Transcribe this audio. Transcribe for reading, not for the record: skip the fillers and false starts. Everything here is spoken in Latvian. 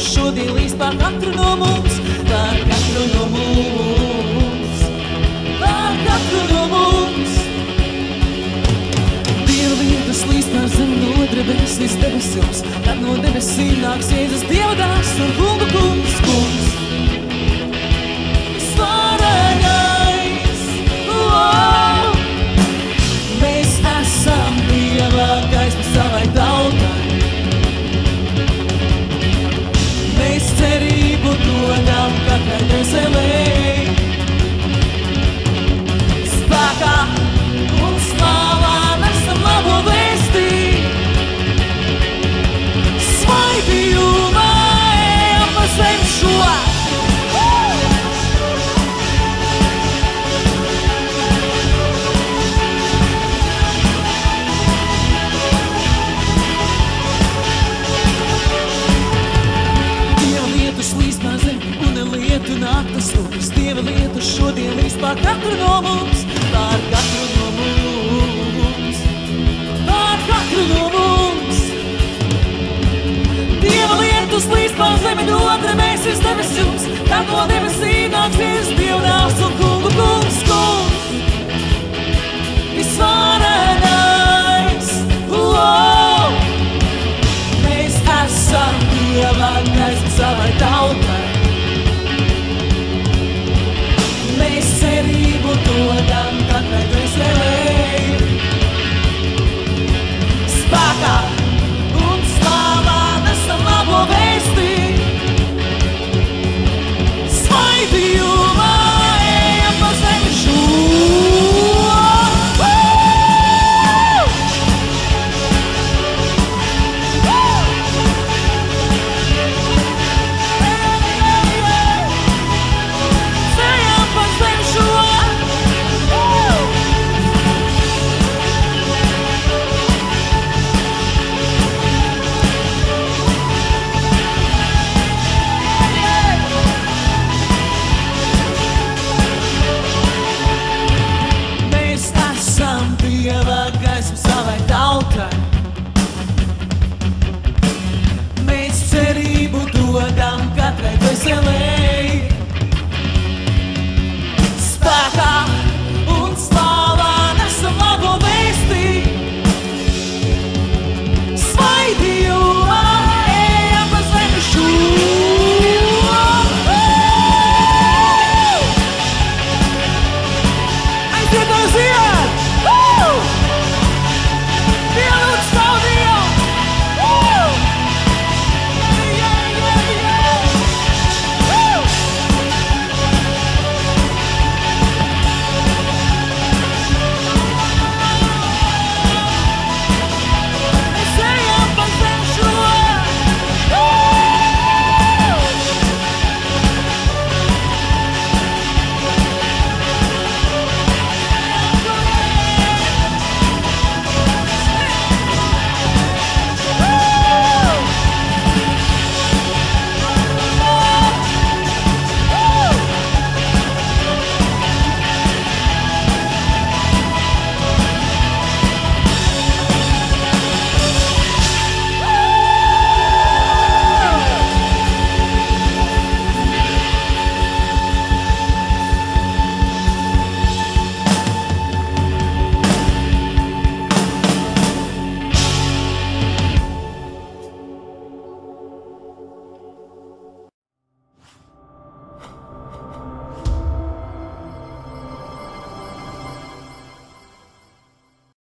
šodien līdz pār katru no mums, pār katru no mums, pār katru no mums. Dieva vietas līdz pār zemi no debesis debesīs, kad no debesīm nāks Jēzus Dieva dārs un kungu kungs, kungs. Svarīgais, mēs esam Dieva gaisma savai tautai. Mēs cerību dodam katrai dvēselei. Spēkā un slāvā nesam labo vēstī. Svaidījumā ejam pa zem šo. Nāk tas rokas, Dieva lietu šodien līdz pār katru no mums.